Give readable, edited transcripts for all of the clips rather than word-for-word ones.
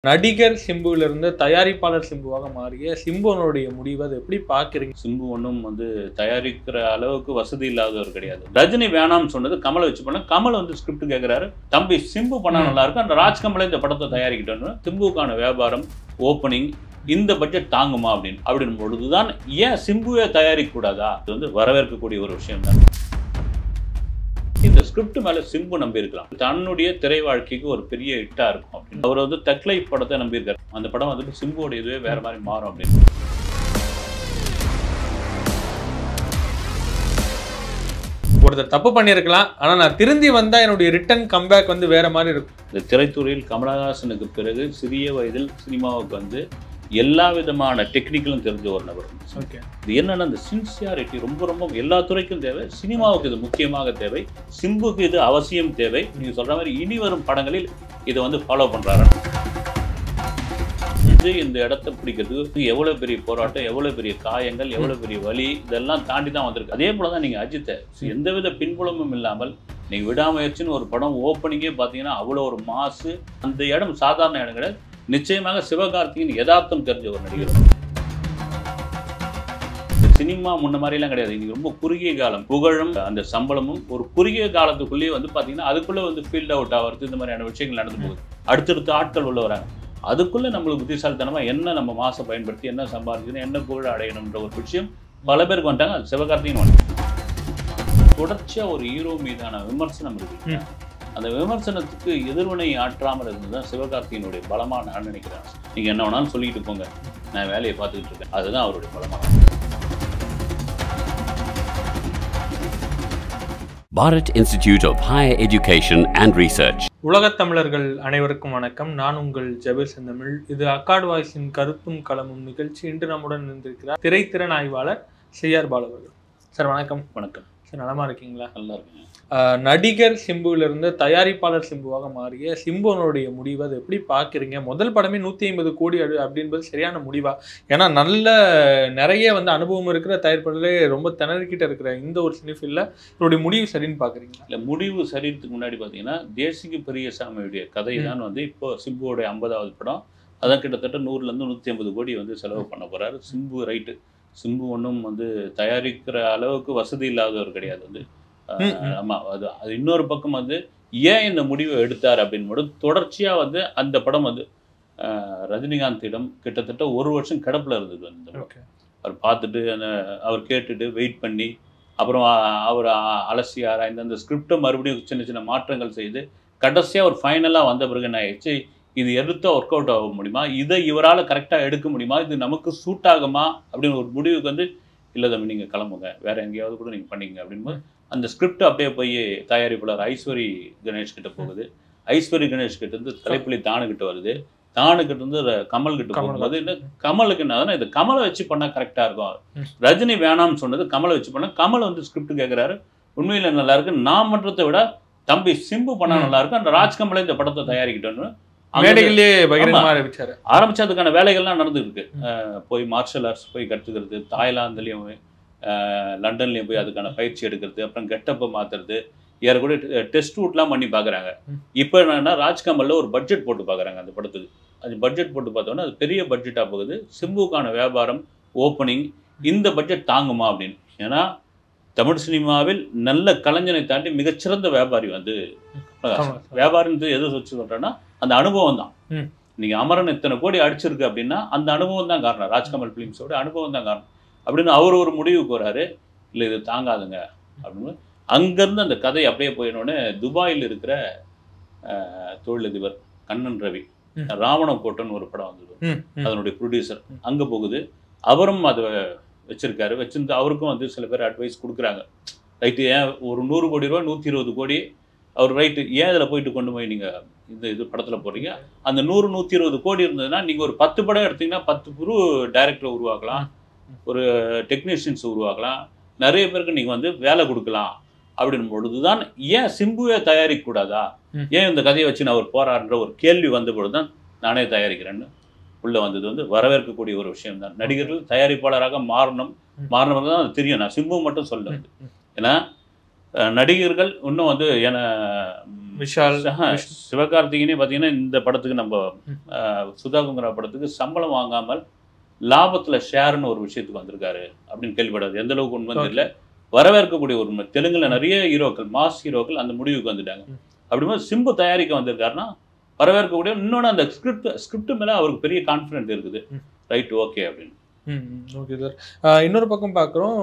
நடிகர் சிம்புவிலிருந்து தயாரிப்பாளர் சிம்புவாக மாறிய சிம்புவனுடைய முடிவை அதை எப்படி பார்க்குறீங்க? சிம்பு ஒன்றும் தயாரிக்கிற அளவுக்கு வசதி இல்லாதவர் கிடையாது. ரஜினி வேணாம்னு சொன்னது கமலை வச்சு பண்ண. கமல் ஸ்கிரிப்ட் கேட்குறாரு, தம்பி சிம்பு பண்ணா நல்லா இருக்கும், அந்த ராஜ்கமலை இந்த படத்தை தயாரிக்கிட்டோன்னு. சிம்புவுக்கான வியாபாரம், ஓப்பனிங், இந்த பட்ஜெட் தாங்குமா அப்படின் பொழுதுதான் ஏன் சிம்புவே தயாரிக்க கூடாதா? இது வரவேற்கக்கூடிய ஒரு விஷயம் தான். இந்த ஸ்கிரிப்ட் மேல சிம்பு நம்பி இருக்கலாம், தன்னுடைய திரை வாழ்க்கைக்கு ஒரு பெரிய ஹிட்டா இருக்கும் அப்படின்னு. அவர் தக்லை படத்தை நம்பி இருக்காரு. அந்த படம் சிம்புவோட இதுவே வேற மாதிரி மாறும் அப்படின்னு. ஒருத்தர் தப்பு பண்ணியிருக்கலாம், ஆனா நான் திருந்தி வந்தா என்னுடைய ரிட்டர்ன் கம்பேக் வேற மாதிரி இருக்கும். இந்த திரைத்துறையில் கமலஹாசனுக்கு பிறகு சிறிய வயதில் சினிமாவுக்கு எல்லா விதமான டெக்னிக்கலும் தெரிஞ்ச ஒரு நபர். இது என்னன்னா, இந்த சின்சியாரிட்டி ரொம்ப ரொம்ப எல்லா துறைக்கும் தேவை, சினிமாவுக்கு இது முக்கியமாக தேவை, சிம்புக்கு இது அவசியம் தேவை. நீங்க சொல்ற மாதிரி இனி வரும் படங்களில் இதை ஃபாலோ பண்றாரு. இந்த இடத்தை பிடிக்கிறதுக்கு எவ்வளவு பெரிய போராட்டம், எவ்வளவு பெரிய காயங்கள், எவ்வளவு பெரிய வலி, இதெல்லாம் தாண்டி தான் வந்திருக்கு. அதே போலதான் நீங்க அஜித்தை எந்தவித பின்புலமும் இல்லாமல் நீங்க விடாமுயற்சின்னு ஒரு படம் ஓப்பனிங்கே பாத்தீங்கன்னா அவ்வளவு ஒரு மாசு. அந்த இடம் சாதாரண இடம் கிடையாது. நிச்சயமாக சிவகார்த்திகேயன் யதார்த்தம் தெரிஞ்ச ஒரு நடிகர். சினிமா முன்ன மாதிரிலாம் கிடையாது. இன்னைக்கு ரொம்ப குறுகிய காலம், புகழும் அந்த சம்பளமும் ஒரு குறுகிய காலத்துக்குள்ளேயே பாத்தீங்கன்னா அதுக்குள்ள ஃபீல்ட் அவுட் ஆகிறது, இந்த மாதிரியான விஷயங்கள் நடந்து போகுது. அடுத்தடுத்து ஆட்கள் உள்ள வராங்க. அதுக்குள்ள நம்மளுக்கு புத்திசாலித்தனமா என்ன நம்ம மாசம் பயன்படுத்தி என்ன சம்பாதிக்கணும், என்ன புகழ் அடையணும்ன்ற ஒரு விஷயம் பல பேருக்கு வந்துட்டாங்க. அது சிவகார்த்திகேயன் வந்துட்டாங்க. தொடர்ச்சியா ஒரு ஹீரோ மீதான விமர்சனம் இருக்கு. அந்த விமர்சனத்துக்கு எதிர்வினை ஆற்றாமல் இருந்ததுதான் சிவகார்த்திகேயனுடைய பலமா நான் நினைக்கிறேன். நீங்க என்ன வேணாலும் சொல்லிட்டு போங்க, நான் வேலையை பார்த்துக்கிட்டு இருக்கேன், அதுதான் அவருடைய பலமான. Bharat Institute of Higher Education and Research. உலகத் தமிழர்கள் அனைவருக்கும் வணக்கம். நான் உங்கள் ஜபீர் செந்தமிழ். இது அக்காடு வாய்ஸின் கருத்தும் களமும் நிகழ்ச்சி. இன்று நம்முடன் இருந்திருக்கிறார் திரைத்திறன் ஆய்வாளர் CR பாலு அவர்கள். சார் வணக்கம். வணக்கம் சார், நலமா இருக்கீங்களா? நல்லா இருக்கீங்க. நடிகர் சிம்புவிலிருந்து தயாரிப்பாளர் சிம்புவாக மாறிய சிம்புவனுடைய முடிவை அதை எப்படி பார்க்குறீங்க? முதல் படமே 150 கோடி அப்படின்றது சரியான முடிவா? ஏன்னா நிறைய அனுபவம் இருக்கிற தயாரிப்பாளர்களே ரொம்ப திணறிக்கிட்ட இருக்கிற இந்த ஒரு சினிஃபீல்டில் இவருடைய முடிவு சரின்னு பார்க்குறீங்களா? இல்லை, முடிவு சரிறதுக்கு முன்னாடி பார்த்தீங்கன்னா தேசிக பெரியசாமியுடைய கதை தான் இப்போ சிம்புவோடைய 50வது படம். அதான் கிட்டத்தட்ட 100லேருந்து 150 கோடி செலவு பண்ண போகிறாரு. சிம்பு ரைட்டு. சிம்பு ஒன்றும் தயாரிக்கிற அளவுக்கு வசதி இல்லாதவர் கிடையாது. ஆமா, அது இன்னொரு பக்கம் ஏன் இந்த முடிவை எடுத்தார் அப்படின்னு தொடர்ச்சியா அந்த படம் ரஜினிகாந்திடம் கிட்டத்தட்ட 1 வருஷம் கிடப்பில் இருந்தது. அவர் பார்த்துட்டு அவர் கேட்டுட்டு வெயிட் பண்ணி அப்புறம் அவர் அலசி ஆராய்ந்து அந்த ஸ்கிரிப்டை மறுபடியும் சின்ன சின்ன மாற்றங்கள் செய்து கடைசியாக ஒரு ஃபைனலாக வந்த பிறகு என்ன ஆயிடுச்சு, இது எடுத்தா ஒர்க் அவுட் ஆக முடியுமா, இதை இவரால் கரெக்டாக எடுக்க முடியுமா, இது நமக்கு சூட் ஆகுமா அப்படின்னு ஒரு முடிவுக்கு இல்லை தம்பி நீங்கள் கிளம்புங்க, வேற எங்கேயாவது கூட நீங்கள் பண்ணிக்கங்க அப்படின்போது அந்த ஸ்கிரிப்ட் அப்படியே போய் தயாரிப்பாளர் ஐஸ்வரி கணேஷ் கிட்ட போகுது. ஐஸ்வரி கணேஷ் கிட்ட தலைப்புலி தானுக்கிட்ட வருது. தானுக்கிட்ட கமல் கிட்ட போகும்போது கமலுக்கு என்ன, இது கமலை வச்சு பண்ணா கரெக்டா இருக்கும். ரஜினி வேணாம்னு சொன்னது கமலை வச்சு பண்ண. கமல் ஸ்கிரிப்ட் கேட்கிறாரு, உண்மையில நல்லா இருக்கு, நான் பண்றதை விட தம்பி சிம்பு பண்ணா நல்லா இருக்கும், அந்த ராஜ்கமலை இந்த படத்தை தயாரிக்கிட்டோன்னு ஆரம்பிச்சு அதுக்கான வேலைகள்லாம் நடந்துட்டு இருக்கு. போய் மார்ஷல் ஆர்ட்ஸ் போய் கற்றுக்கிறது, தாய்லாந்துலயும் லண்டன்லயும் போய் அதுக்கான பயிற்சி எடுக்கிறது, அப்புறம் கெட்டப்பை மாத்துறது, யார கூட டெஸ்ட் ரூட்லாம் பண்ணி பாக்குறாங்க. இப்போ என்னன்னா ராஜ்கமல்ல ஒரு பட்ஜெட் போட்டு பாக்குறாங்க அந்த படத்துக்கு. அது பட்ஜெட் போட்டு பார்த்தோன்னா அது பெரிய பட்ஜெட்டா போகுது. சிம்புக்கான வியாபாரம், ஓப்பனிங், இந்த பட்ஜெட் தாங்குமா அப்படின்னு. ஏன்னா தமிழ் சினிமாவில் நல்ல கலைஞனை தாண்டி மிகச்சிறந்த வியாபாரி வியாபாரின்னு எதை வச்சு சொல்றேன்னா அந்த அனுபவம் தான். நீங்க அமரன் இத்தனை கோடி அடிச்சிருக்கு அப்படின்னா அந்த அனுபவம் தான் காரணம். ராஜ்கமல் பிலிம்ஸோட அனுபவம் தான் காரணம் அப்படின்னு அவர் ஒரு முடிவுக்கு வராரு. இல்லை, இது தாங்காதுங்க அப்படின்னு. அங்கேருந்து அந்த கதை அப்படியே போயிடனோடனே துபாயில் இருக்கிற தொழிலதிபர் கண்ணன் ரவி, ராவணக்கோட்டன் ஒரு படம் வந்தது, அதனுடைய ப்ரொடியூசர் அங்கே போகுது. அவரும் அதை வச்சிருக்காரு. வச்சிருந்து அவருக்கும் சில பேர் அட்வைஸ் கொடுக்குறாங்க. ரைட்டு, ஏன் ஒரு 100 கோடி ரூபா 120 கோடி அவர் ரைட்டு, ஏன் இதில் போயிட்டு கொண்டு போய் நீங்கள் இது படத்தில் போடுறீங்க? அந்த 100-120 கோடி இருந்ததுன்னா நீங்கள் ஒரு 10 படம் எடுத்தீங்கன்னா 10 குரு டைரக்டரை உருவாக்கலாம், ஒரு டெக்னீஷியன்ஸ் உருவாக்கலாம், நிறைய பேருக்கு நீங்கள் வேலை கொடுக்கலாம். அப்படின் பொழுதுதான் ஏன் சிம்புவே தயாரிக்க கூடாதா, ஏன் இந்த கதையை வச்சு நான் அவர் போராடுற ஒரு கேள்வி வந்த பொழுதுதான் நானே தயாரிக்கிறேன்னு உள்ள வந்தது. வரவேற்கக்கூடிய ஒரு விஷயம் தான். நடிகர்கள் தயாரிப்பாளராக மாறினவங்க தான் அது தெரியும். நான் சிம்பு மட்டும் சொல்ல. ஏன்னா நடிகர்கள் இன்னும் விஷால் சிவகார்த்திகேயனே பார்த்தீங்கன்னா இந்த படத்துக்கு நம்ம சுதாகுங்கரா படத்துக்கு சம்பளம் வாங்காமல் லாபத்துல ஷேர்னு ஒரு விஷயத்துக்கு வந்திருக்காரு அப்படின்னு கேள்விப்படாது. எந்த அளவுக்கு உண்மை இல்லை, வரவேற்கக்கூடிய ஒரு உண்மை. தெலுங்குல நிறைய ஹீரோக்கள், மாஸ் ஹீரோக்கள் அந்த முடிவுக்கு வந்துட்டாங்க. அப்படிங்கும்போது சிம்பு தயாரிக்க வந்திருக்காருன்னா வரவேற்கக்கூடிய, இன்னொன்று அந்த ஸ்கிரிப்ட் மேலே அவருக்கு பெரிய கான்ஃபிடென்ட் இருக்குது. ரைட், ஓகே அப்படின்னு. Okay sir. இன்னொரு பக்கம் பார்க்குறோம்,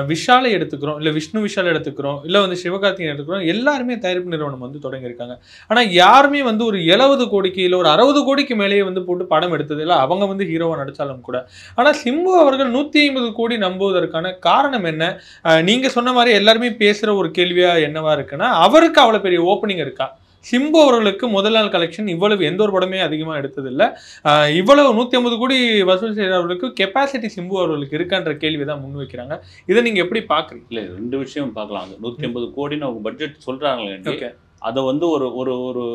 விஷாலை எடுத்துக்கிறோம், இல்லை விஷ்ணு விஷால் எடுத்துக்கிறோம், இல்லை வந்து சிவகார்த்திகேயன் எடுத்துக்கிறோம், எல்லாருமே தயாரிப்பு நிறுவனம் வந்து தொடங்கியிருக்காங்க. ஆனால் யாருமே வந்து ஒரு 70 கோடிக்கு இல்லை ஒரு 60 கோடிக்கு மேலேயே வந்து போட்டு படம் எடுத்தது இல்லை, அவங்க வந்து ஹீரோவாக நடித்தாலும் கூட. ஆனால் சிம்பு அவர்கள் 150 கோடி நம்புவதற்கான காரணம் என்ன? நீங்கள் சொன்ன மாதிரி எல்லாருமே பேசுகிற ஒரு கேள்வியாக என்னவா இருக்குன்னா, அவருக்கு அவ்வளோ பெரிய ஓப்பனிங் இருக்கா? சிம்பு அவர்களுக்கு முதல் நாள் கலெக்ஷன் இவ்வளவு எந்த ஒரு படமே அதிகமாக எடுத்ததில்லை, இவ்வளவு 150 கோடி வசூல் செய்கிறவர்களுக்கு கெப்பாசிட்டி சிம்பு அவர்களுக்கு இருக்கான்ற கேள்வி தான் முன் வைக்கிறாங்க. இதை நீங்கள் எப்படி பார்க்குறீங்க? இல்லை, 2 விஷயம் பார்க்கலாம். அது 150 கோடின்னு அவங்க பட்ஜெட் சொல்கிறாங்களே, அதை வந்து ஒரு ஒரு ஒரு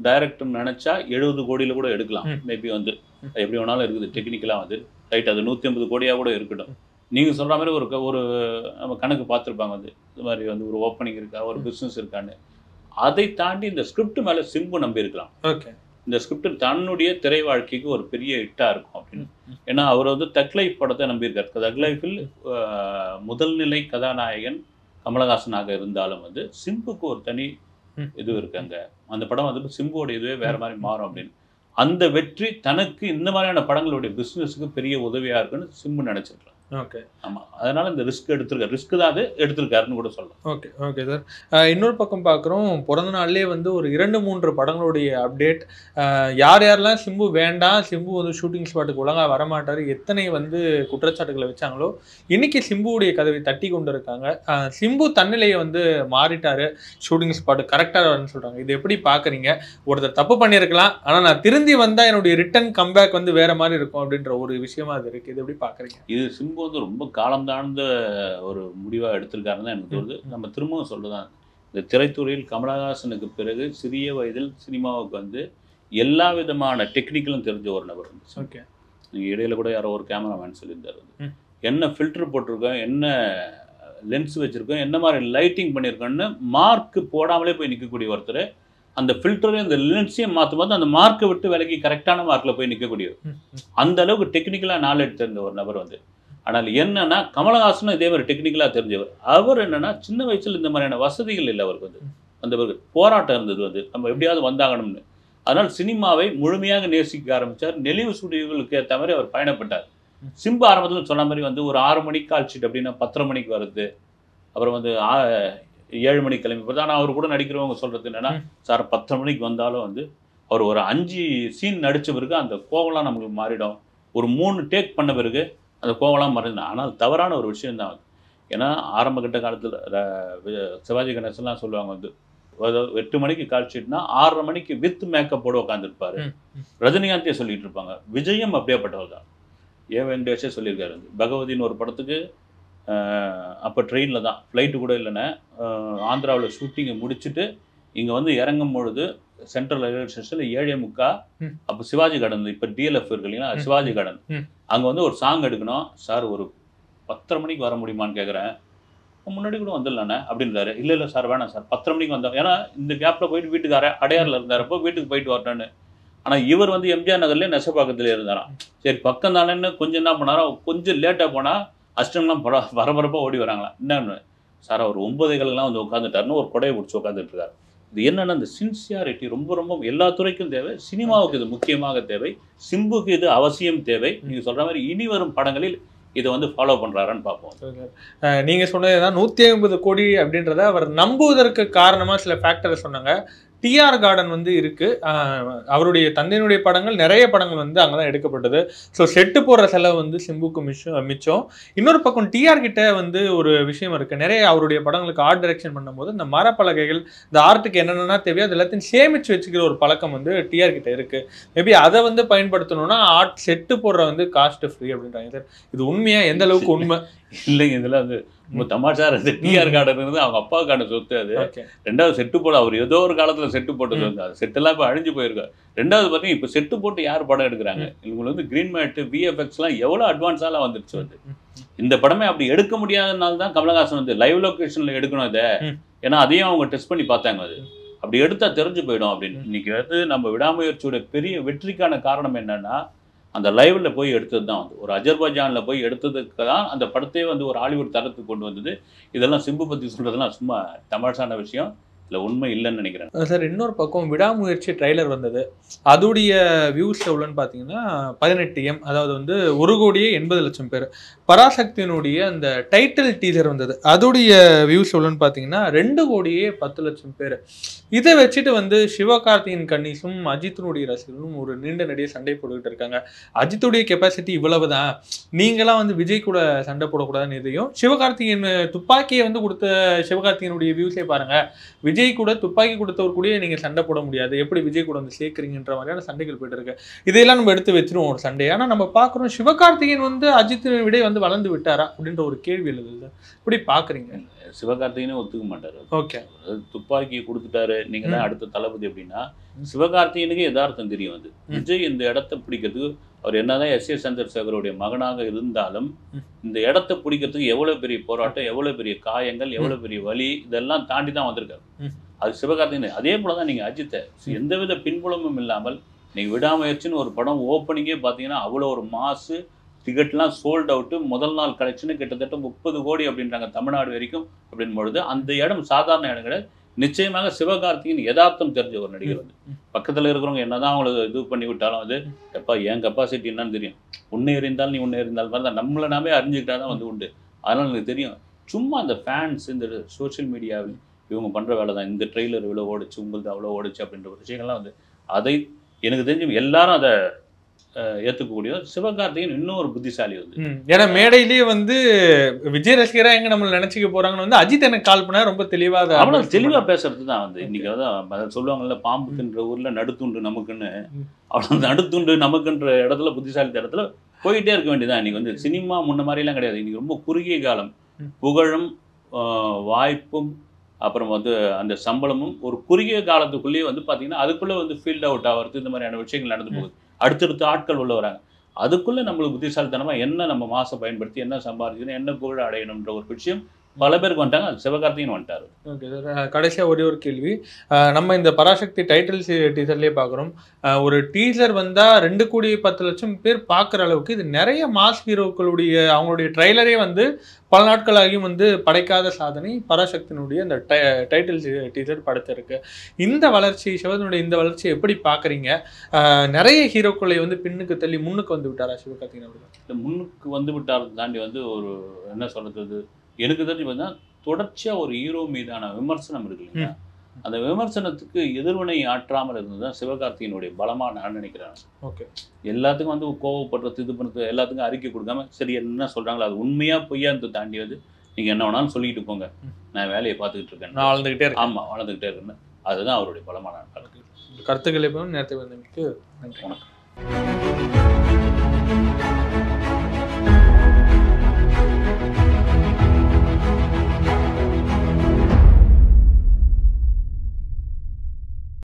டைரக்டர் நினச்சா 70 கோடியில் கூட எடுக்கலாம். மேபி வந்து எப்படி வேணாலும் இருக்குது டெக்னிக்கலாக வந்து. ரைட், அது 150 கோடியாக கூட இருக்கட்டும். நீங்கள் சொல்கிற மாதிரி ஒரு நம்ம கணக்கு பார்த்துருப்பாங்க வந்து, இது மாதிரி வந்து ஒரு ஓப்பனிங் இருக்கா, ஒரு பிஸ்னஸ் இருக்கான்னு. அதை தாண்டி இந்த ஸ்கிரிப்ட் மேலே சிம்பு நம்பி இருக்கலாம். ஓகே, இந்த ஸ்கிரிப்ட் தன்னுடைய திரை வாழ்க்கைக்கு ஒரு பெரிய ஹிட்டாக இருக்கும் அப்படின்னு. ஏன்னா அவர் வந்து தக் லைஃப் படத்தை நம்பியிருக்காரு. தக் லைஃபில் முதல் நிலை கதாநாயகன் கமலஹாசனாக இருந்தாலும் வந்து சிம்புக்கு ஒரு தனி இது இருக்காங்க. அந்த படம் வந்து சிம்புவோட இதுவே வேற மாதிரி மாறும் அப்படின்னு. அந்த வெற்றி தனக்கு இந்த மாதிரியான படங்களுடைய பிஸ்னஸுக்கு பெரிய உதவியாக இருக்குன்னு சிம்பு நினச்சிருக்கலாம். ஓகே, ஆமாம், அதனால இந்த ரிஸ்க் தான் அது எடுத்திருக்காருன்னு கூட சொல்லலாம். Okay, okay sir. இன்னொரு பக்கம் பார்க்குறோம், பிறந்த நாள்லேயே வந்து ஒரு 2-3 படங்களுடைய அப்டேட். யார் யாரெல்லாம் சிம்பு வேண்டாம், சிம்பு வந்து ஷூட்டிங் ஸ்பாட்டுக்கு ஒழுங்காக வரமாட்டார், எத்தனை வந்து குற்றச்சாட்டுகளை வச்சாங்களோ இன்னைக்கு சிம்புவுடைய கதவை தட்டி கொண்டு இருக்காங்க. சிம்பு தன்னிலையை வந்து மாறிட்டாரு, ஷூட்டிங் ஸ்பாட்டு கரெக்டாக வரும்னு சொல்கிறாங்க. இது எப்படி பார்க்குறீங்க? ஒருத்தர் தப்பு பண்ணியிருக்கலாம், ஆனால் நான் திருந்தி வந்தால் என்னுடைய ரிட்டர்ன் கம்பேக் வந்து வேற மாதிரி இருக்கும் அப்படின்ற ஒரு விஷயமா அது இருக்குது. இது எப்படி பார்க்குறீங்க? இது சிம்பு வந்து ரொம்ப காலம் தாழ்ந்த ஒரு முடிவாக எடுத்திருக்காருன்னு தான் எனக்கு தோணுது. நம்ம திரும்பவும் சொல்லுதான், இந்த திரைத்துறையில் கமலஹாசனுக்கு பிறகு சிறிய வயதில் சினிமாவுக்கு வந்து எல்லா விதமான டெக்னிக்கலும் தெரிஞ்ச ஒரு நபர் இருந்துச்சு. ஓகே, நீங்கள் இடையில கூட யாரோ ஒரு கேமராமேன் சொல்லியிருந்தார், என்ன ஃபில்டர் போட்டிருக்கோம், என்ன லென்ஸ் வச்சுருக்கோம், என்ன மாதிரி லைட்டிங் பண்ணியிருக்கோன்னு மார்க் போடாமலே போய் நிற்கக்கூடிய ஒருத்தர், அந்த ஃபில்டரையும் அந்த லென்ஸையும் மாற்றும் போது அந்த மார்க்கை விட்டு விலகி கரெக்டான மார்க்கில் போய் நிற்கக்கூடியவர். அந்த அளவுக்கு டெக்னிக்கலாக நாலேஜ் தெரிஞ்ச ஒரு நபர் வந்து. ஆனால் என்னன்னா கமலஹாசனும் இதே மாதிரி டெக்னிக்கலாக தெரிஞ்சவர். அவர் என்னன்னா சின்ன வயசில் இந்த மாதிரியான வசதிகள் இல்லை அவருக்கு வந்து. அந்த போராட்டம் இருந்தது வந்து, நம்ம எப்படியாவது வந்தாகணும்னு. அதனால் சினிமாவை முழுமையாக நேசிக்க ஆரம்பித்தார். நெளிவு சுழிவுகளுக்கு ஏற்ற மாதிரி அவர் பயணப்பட்டார். சிம்பு ஆரம்பத்தில் சொன்ன மாதிரி வந்து ஒரு 6 மணிக்கு கால் ஷீட் அப்படின்னா 10:30 மணிக்கு வருது, அப்புறம் வந்து 7 மணிக்கு கிளம்பி போகிறது. ஆனால் அவர் கூட நடிக்கிறவங்க சொல்கிறது என்னென்னா, சார் 10 மணிக்கு வந்தாலும் வந்து அவர் ஒரு 5 சீன் நடித்த பிறகு அந்த கோவம்லாம் நமக்கு மாறிடும், ஒரு 3 டேக் பண்ண பிறகு அந்த கோவம்லாம் மறைஞ்சிடும். ஆனால் தவறான ஒரு விஷயம்தான். ஏன்னா ஆரம்ப கட்ட காலத்தில் சிவாஜி கணேசன்லாம் சொல்லுவாங்க வந்து, 8 மணிக்கு கால் ஷீட்னா 6:30 மணிக்கு வித் மேக்கப்போடு உட்காந்துருப்பாரு. ரஜினிகாந்தே சொல்லிட்டு இருப்பாங்க. விஜயம் அப்படியேப்பட்டவர் தான். வெங்கடேஷே சொல்லியிருக்காரு. பகவதின்னு ஒரு படத்துக்கு அப்போ ட்ரெயினில் தான், ஃப்ளைட்டு கூட இல்லைன்னா, ஆந்திராவில் ஷூட்டிங்கை முடிச்சுட்டு இங்கே வந்து இறங்கும் பொழுது சென்ட்ரல் ரயில்வே ஸ்டேஷனில் 7:45. அப்போ சிவாஜி கார்டன், இப்போ டிஎல்எஃப் இருக்கு இல்லைங்களா, சிவாஜி கார்டன், அங்கே வந்து ஒரு சாங் எடுக்கணும் சார், ஒரு 10:30 மணிக்கு வர முடியுமான்னு கேட்குறேன். முன்னாடி கூட வந்துடலானே அப்படின்றாரு. இல்லை சார் வேணாம் சார், 10:30 மணிக்கு வந்தோம். ஏன்னா இந்த கேப்பில் போயிட்டு வீட்டுக்கு அடையாறில் இருந்தாரப்போ வீட்டுக்கு போயிட்டு வரட்டேன்னு. ஆனால் இவர் வந்து எம்ஜிஆர் நகர்லேயே நெசப்பாக்கத்துலேயே இருந்தாராம். சரி பக்கம் தானேன்னு கொஞ்சம் என்ன பண்ணாரோ, கொஞ்சம் லேட்டாக போனால் அஷ்டம்லாம் பரபரப்பாக ஓடி வராங்களா. என்னன்னு சார், அவர் 9:00 வந்து உட்காந்துட்டாருன்னு ஒரு கொடையை பிடிச்சி உட்காந்துட்டு இருக்காரு. இது என்னன்னா, இந்த சின்சியாரிட்டி ரொம்ப ரொம்ப எல்லா துறைக்கும் தேவை. சினிமாவுக்கு இது முக்கியமாக தேவை. சிம்புக்கு இது அவசியம் தேவை. நீங்கள் சொல்கிற மாதிரி இனி வரும் படங்களில் இதை வந்து ஃபாலோ பண்ணுறாருன்னு பார்ப்போம். நீங்கள் சொன்னதுதான் 150 கோடி அப்படின்றத அவர் நம்புவதற்கு காரணமாக சில ஃபேக்டரை சொன்னாங்க. டிஆர் கார்டன் வந்து இருக்கு, அவருடைய தந்தையினுடைய படங்கள் நிறைய படங்கள் வந்து அங்கதான் எடுக்கப்பட்டது. ஸோ செட்டு போடுற செலவு வந்து சிம்புக்கு மிச்சம். இன்னொரு பக்கம் டிஆர் கிட்ட வந்து ஒரு விஷயம் இருக்கு, நிறைய அவருடைய படங்களுக்கு ஆர்ட் டைரக்ஷன் பண்ணும்போது இந்த மரப்பலகைகள், இந்த ஆர்ட்டுக்கு என்னென்னா தேவையோ அது எல்லாத்தையும் சேமிச்சு வச்சுக்கிற ஒரு பழக்கம் வந்து டிஆர் கிட்ட இருக்கு. மேபி அதை வந்து பயன்படுத்தணும்னா ஆர்ட் செட்டு போடுற வந்து காஸ்ட் ஃப்ரீ அப்படின்றாங்க சார். இது உண்மையா? எந்த அளவுக்கு உண்மை? இல்லைங்க, இதெல்லாம் வந்து ரொம்ப தமாஷா இருந்து டிஆர் கார்டன் இருந்து அவங்க அப்பாவுக்கான சொத்து அது. ரெண்டாவது செட்டு போட அவர் ஏதோ ஒரு காலத்துல செட்டு போட்டது வந்து, அது செட்டெல்லாம் இப்போ அழிஞ்சு போயிருக்காரு. ரெண்டாவது பார்த்தீங்கன்னா இப்போ செட்டு போட்டு யார் படம் எடுக்கிறாங்க? இவங்களுக்கு வந்து கிரீன் மேட்டு, விஎஃப்எக்ஸ்லாம் எவ்வளோ அட்வான்ஸாலாம் வந்துருச்சு வந்து. இந்த படமே அப்படி எடுக்க முடியாதனால தான் கமலஹாசன் வந்து லைவ் லொகேஷன்ல எடுக்கணும் இதை. ஏன்னா அதையும் அவங்க டெஸ்ட் பண்ணி பார்த்தாங்க. அப்படி எடுத்தா தெரிஞ்சு போயிடும் அப்படின்னு. இன்னைக்கு வந்து நம்ம விடாமுயற்சியோட பெரிய வெற்றிக்கான காரணம் என்னன்னா அந்த லைவ்ல போய் எடுத்தது தான் வந்து ஒரு அஜர்பைஜான்ல போய் எடுத்ததுக்கு தான் அந்த படத்தையே வந்து ஒரு ஹாலிவுட் தரத்துக்கு கொண்டு வந்தது. இதெல்லாம் சிம்பு பத்தி சொல்றதெல்லாம் சும்மா தமாஷான விஷயம், இல்லை உண்மை இல்லைன்னு நினைக்கிறேன் சார். இன்னொரு பக்கம் விடாமுயற்சி ட்ரைலர் வந்தது, அதோடைய வியூஸ் எவ்வளோன்னு பார்த்தீங்கன்னா 18M, அதாவது வந்து 1,80,00,000 பேர். பராசக்தியினுடைய அந்த டைட்டில் டீசர் வந்தது, அதோடைய வியூஸ் எவ்வளோன்னு பார்த்தீங்கன்னா 2,10,00,000 பேர். இதை வச்சுட்டு வந்து சிவகார்த்தியின் கன்னிஸும் அஜித்தினுடைய ரசிகர்களும் ஒரு நீண்ட நடிகை சண்டை போட்டுக்கிட்டு இருக்காங்க. அஜித்துடைய கெப்பாசிட்டி இவ்வளவு தான், நீங்களாம் வந்து விஜய் கூட சண்டை போடக்கூடாதுன்னு. இதையும் சிவகார்த்திகேயன் துப்பாக்கியை வந்து கொடுத்த சிவகார்த்திகனுடைய வியூஸே பாருங்க, விஜய் கூட துப்பாக்கி கொடுத்தவர் கூட நீங்க சண்டை போட முடியாது, எப்படி விஜய் கூட வந்து சேர்க்குறீங்கன்ற மாதிரியான சண்டைகள் போயிட்டு இருக்கு. இதையெல்லாம் நம்ம எடுத்து வச்சிருவோம் ஒரு சண்டை. ஆனா நம்ம பாக்குறோம் சிவகார்த்திகேயன் வந்து அஜித்தினை விட வந்து வளர்ந்து விட்டாரா அப்படின்ற ஒரு கேள்வி எழுதுது. இப்படி பாக்குறீங்க? சிவகார்த்திகேயனே ஒத்துக்க மாட்டாரு. ஓகே, துப்பாக்கியை கொடுத்துட்டாரு, நீங்க தான் அடுத்த தளபதி அப்படின்னா சிவகார்த்திகேயனுக்கு யதார்த்தம் தெரியும். அது விஜய் இந்த இடத்தை பிடிக்கிறதுக்கு அவர் என்னதான் எஸ் ஏ சந்திரசேகருடைய மகனாக இருந்தாலும் இந்த இடத்தை பிடிக்கிறதுக்கு எவ்வளவு பெரிய போராட்டம், எவ்வளவு பெரிய காயங்கள், எவ்வளவு பெரிய வலி, இதெல்லாம் தாண்டி தான் வந்திருக்காரு. அது சிவகார்த்திகேயன். அதே போலதான் நீங்க அஜித்தை எந்தவித பின்புலமும் இல்லாமல் நீங்க விடாமுயற்சின்னு ஒரு படம் ஓப்பனிங்கே பார்த்தீங்கன்னா அவ்வளோ ஒரு மாசு, டிக்கெட்லாம் சோல்ட் அவுட்டு, முதல் நாள் கலெக்ஷனு கிட்டத்தட்ட 30 கோடி அப்படின்றாங்க தமிழ்நாடு வரைக்கும். அப்படின் பொழுது அந்த இடம் சாதாரண இடம் கிடையாது. நிச்சயமாக சிவகார்த்திகேயன் யதார்த்தம் தெரிஞ்ச ஒரு நடிகர் வந்து பக்கத்தில் இருக்கிறவங்க என்னதான் அவங்களுக்கு இது பண்ணி விட்டாலும் அது எப்பா என் கெப்பாசிட்டி என்னன்னு தெரியும். உன்னை எறிந்தால் நீ உன்னை எறிந்தால் மாதிரி தான் நம்மளை நாமே அறிஞ்சுக்கிட்டா தான் வந்து உண்டு. அதனால் எனக்கு தெரியும். சும்மா அந்த ஃபேன்ஸ் இந்த சோஷியல் மீடியாவில் இவங்க பண்ணுற வேலை தான். இந்த ட்ரெய்லர் இவ்வளோ ஓடிச்சு, உங்களுக்கு அவ்வளோ ஓடிச்சு அப்படின்ற ஒரு விஷயங்கள்லாம் வந்து அதை எனக்கு தெரிஞ்சு எல்லாரும் அதை ஏற்றுக்கக்கூடிய சிவகார்த்திகேயன் இன்னும் ஒரு புத்திசாலி வந்து. ஏன்னா மேடையிலேயே வந்து விஜய் ரசிகரா எங்க நம்மள நினைச்சுக்க போறாங்கன்னு வந்து அஜித் எனக்கு கால் பண்ணா ரொம்ப தெளிவா அவ்வளவு தெளிவா பேசுறது தான் வந்து. இன்னைக்கு அதான் சொல்லுவாங்கல்ல, பாம்பு தின்ற ஊர்ல நடுத்துண்டு நமக்குன்னு, அவ்வளவு நடுத்துண்டு நமக்குன்ற இடத்துல புத்திசாலி இடத்துல போயிட்டே இருக்க வேண்டியதான். இன்னைக்கு வந்து சினிமா முன்ன மாதிரிலாம் கிடையாது. இன்னைக்கு ரொம்ப குறுகிய காலம், புகழும் வாய்ப்பும் அப்புறம் வந்து அந்த சம்பளமும் ஒரு குறுகிய காலத்துக்குள்ளேயே வந்து பார்த்தீங்கன்னா அதுக்குள்ளே வந்து ஃபீல்ட் அவுட் ஆகிறது, இந்த மாதிரியான விஷயங்கள் நடந்து போகுது. அடுத்தடுத்த ஆட்கள் உள்ள வராங்க. அதுக்குள்ளே நம்மளுக்கு புத்திசாலித்தனமாக என்ன நம்ம மாசை பயன்படுத்தி என்ன சம்பாதிக்கணும், என்ன புகழ் அடையணுன்ற ஒரு விஷயம் பல பேருக்கு வந்துட்டாங்க. அது சிவகார்த்திகேயன் வந்துட்டாரு. ஓகே சார், கடைசியாக ஒரே ஒரு கேள்வி. நம்ம இந்த பராசக்தி டைட்டில் டீசர்லேயே பார்க்குறோம், ஒரு டீசர் வந்தால் 2,10,00,000 பேர் பார்க்குற அளவுக்கு இது நிறைய மாஸ் ஹீரோக்களுடைய அவங்களுடைய ட்ரைலரே வந்து பல நாட்களாகியும் வந்து படைக்காத சாதனை பராசக்தியினுடைய அந்த டைட்டில் டீசர் படைத்திருக்கு. இந்த வளர்ச்சி, சிவனுடைய இந்த வளர்ச்சியை எப்படி பார்க்குறீங்க? நிறைய ஹீரோக்களை வந்து பின்னுக்கு தள்ளி முன்னுக்கு வந்து விட்டாரா சிவகார்த்திகேயன் அவர்கள்? முன்னுக்கு வந்து விட்டார் தாண்டி வந்து ஒரு என்ன சொல்றது, எனக்கு தெரிஞ்சு பார்த்தீங்கன்னா தொடர்ச்சியாக ஒரு ஹீரோ மீதான விமர்சனம் இருக்கு இல்லைங்களா, அந்த விமர்சனத்துக்கு எதிர்வினை ஆற்றாமல் இருந்ததுதான் சிவகார்த்திகேயனுடைய பலமா நான் நினைக்கிறேன். ஓகே, எல்லாத்துக்கும் வந்து கோவப்படுறது, இது பண்ணுறது, எல்லாத்துக்கும் அறிக்கை கொடுக்காம சரி என்ன சொல்றாங்களோ அது உண்மையா பொய்யான்னு தாண்டி வந்து நீங்க என்ன வேணாலும் சொல்லிட்டு போங்க, நான் வேலையை பார்த்துக்கிட்டு இருக்கேன், நான் வளர்ந்துகிட்டே இருக்கேன். ஆமா வளர்ந்துகிட்டே இருக்கேன். அதுதான் அவருடைய பலமான கருத்துக்களை நேரத்தை வந்து நன்றி. வணக்கம்.